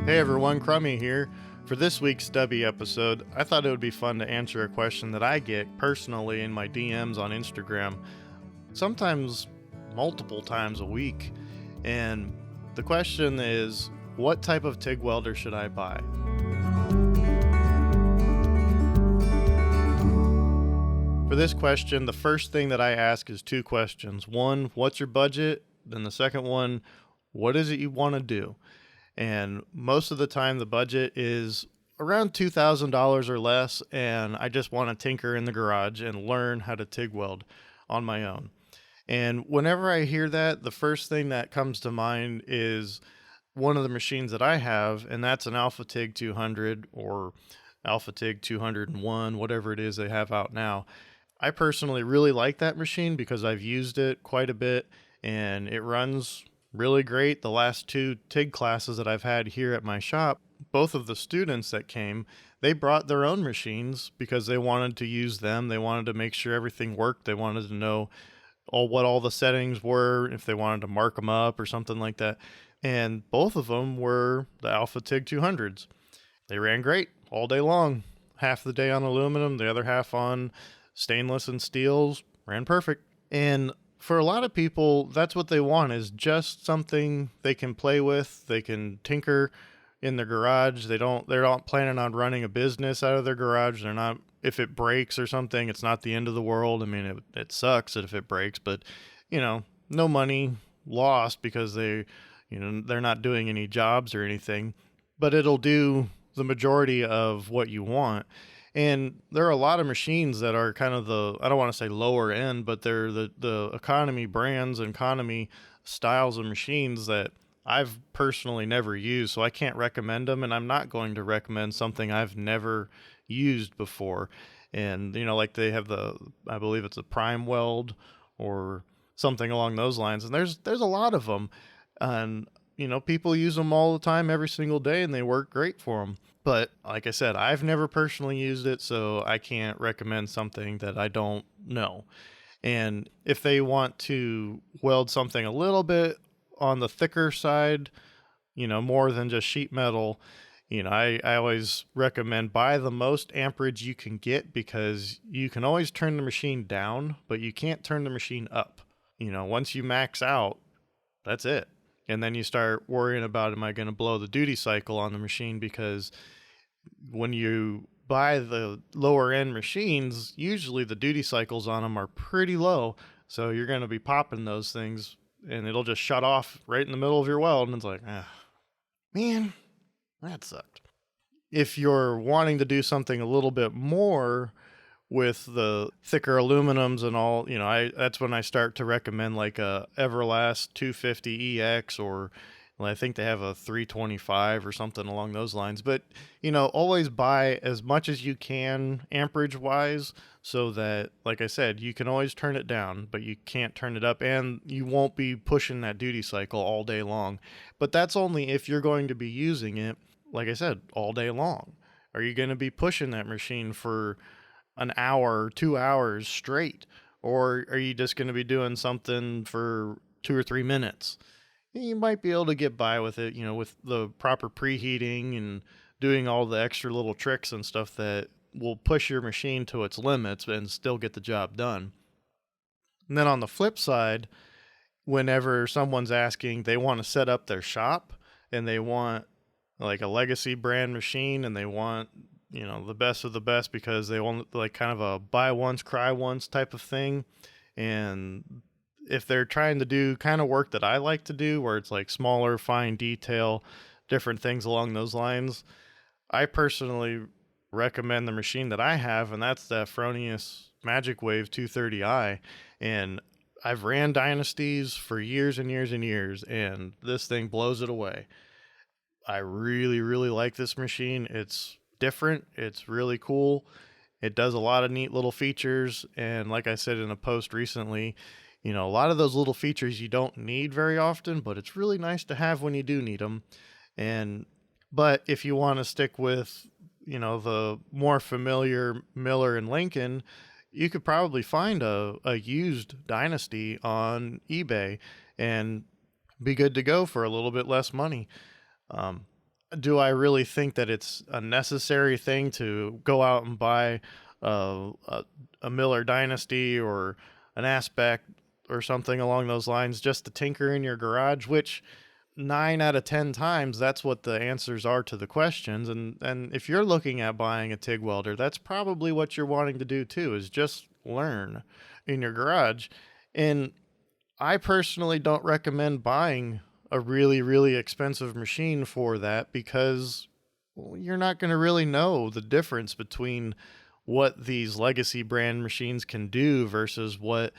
Hey everyone, Crummy here. For this week's Stubby episode, I thought it would be fun to answer a question that I get personally in my DMs on Instagram, sometimes multiple times a week. And the question is, what type of TIG welder should I buy? For this question, the first thing that I ask is two questions. One, what's your budget? Then the second one, what is it you want to do? And most of the time the budget is around $2,000 or less, and I just want to tinker in the garage and learn how to TIG weld on my own. And whenever I hear that, the first thing that comes to mind is one of the machines that I have, and that's an Alpha TIG 200 or Alpha TIG 201, whatever it is they have out now. I personally really like that machine because I've used it quite a bit and it runs really great. The last two TIG classes that I've had here at my shop, both of the students that came, they brought their own machines because they wanted to use them. They wanted to make sure everything worked. They wanted to know what all the settings were, if they wanted to mark them up or something like that. And both of them were the Alpha TIG 200s. They ran great all day long. Half the day on aluminum, the other half on stainless and steels. Ran perfect. And for a lot of people, that's what they want, is just something they can play with. They can tinker in their garage. They're not planning on running a business out of their garage. They're not, if it breaks or something, it's not the end of the world. I mean, it sucks if it breaks, but no money lost because they're not doing any jobs or anything, but it'll do the majority of what you want. And there are a lot of machines that are kind of I don't want to say lower end, but they're the economy brands and economy styles of machines that I've personally never used. So I can't recommend them, and I'm not going to recommend something I've never used before. And, like they have I believe it's a Prime Weld or something along those lines. And there's a lot of them. And, people use them all the time, every single day, and they work great for them. But like I said, I've never personally used it, so I can't recommend something that I don't know. And if they want to weld something a little bit on the thicker side, more than just sheet metal, I always recommend buy the most amperage you can get, because you can always turn the machine down, but you can't turn the machine up. Once you max out, that's it. And then you start worrying about, am I going to blow the duty cycle on the machine? Because when you buy the lower end machines, usually the duty cycles on them are pretty low. So you're going to be popping those things and it'll just shut off right in the middle of your weld. And it's like, man, that sucked. If you're wanting to do something a little bit more with the thicker aluminums and all, that's when I start to recommend like a Everlast 250EX, or I think they have a 325 or something along those lines. But, always buy as much as you can amperage wise, so that, like I said, you can always turn it down, but you can't turn it up, and you won't be pushing that duty cycle all day long. But that's only if you're going to be using it, like I said, all day long. Are you going to be pushing that machine for an hour, 2 hours straight? Or are you just going to be doing something for 2 or 3 minutes? You might be able to get by with it, with the proper preheating and doing all the extra little tricks and stuff that will push your machine to its limits and still get the job done. And then on the flip side, whenever someone's asking, they want to set up their shop and they want like a legacy brand machine, and they want the best of the best because they want like kind of a buy once, cry once type of thing. And if they're trying to do kind of work that I like to do, where it's like smaller, fine detail, different things along those lines, I personally recommend the machine that I have, and that's the Fronius Magic Wave 230i. And I've ran Dynasties for years and years and years, and this thing blows it away. I really, really like this machine. It's different. It's really cool. It does a lot of neat little features. And like I said in a post recently, a lot of those little features you don't need very often, but it's really nice to have when you do need them. But if you want to stick with, the more familiar Miller and Lincoln, you could probably find a used Dynasty on eBay and be good to go for a little bit less money. do I really think that it's a necessary thing to go out and buy a Miller Dynasty or an Aspect or something along those lines just to tinker in your garage, which 9 out of 10 times that's what the answers are to the questions. And if you're looking at buying a TIG welder, that's probably what you're wanting to do too, is just learn in your garage. And I personally don't recommend buying a really, really expensive machine for that, because you're not going to really know the difference between what these legacy brand machines can do versus what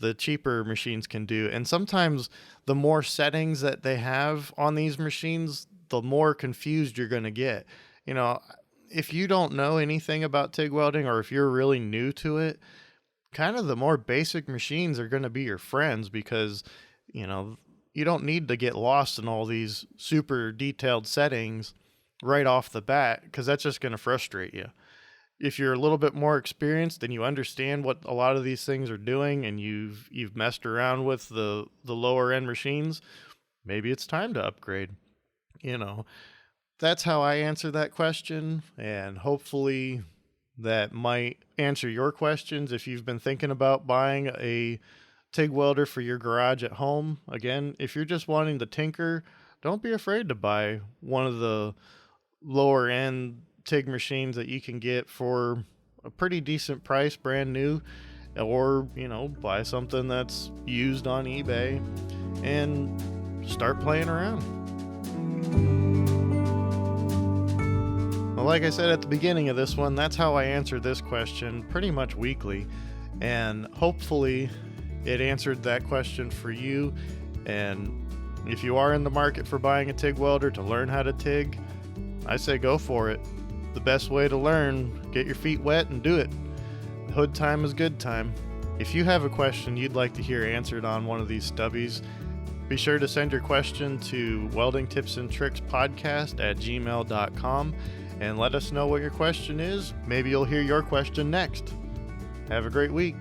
the cheaper machines can do. And sometimes the more settings that they have on these machines, the more confused you're going to get. You know, if you don't know anything about TIG welding, or if you're really new to it, kind of the more basic machines are going to be your friends, because, you know, you don't need to get lost in all these super detailed settings right off the bat, because that's just going to frustrate you. If you're a little bit more experienced and you understand what a lot of these things are doing, and you've messed around with the lower end machines, maybe it's time to upgrade. You know, that's how I answer that question, and hopefully that might answer your questions if you've been thinking about buying a TIG welder for your garage at home. Again, if you're just wanting to tinker, don't be afraid to buy one of the lower end TIG machines that you can get for a pretty decent price, brand new, or, you know, buy something that's used on eBay and start playing around. Well, like I said at the beginning of this one, that's how I answer this question pretty much weekly, and hopefully it answered that question for you. And if you are in the market for buying a TIG welder to learn how to TIG, I say go for it. The best way to learn, get your feet wet and do it. Hood time is good time. If you have a question you'd like to hear answered on one of these stubbies, be sure to send your question to weldingtipsandtrickspodcast at gmail.com and let us know what your question is. Maybe you'll hear your question next. Have a great week.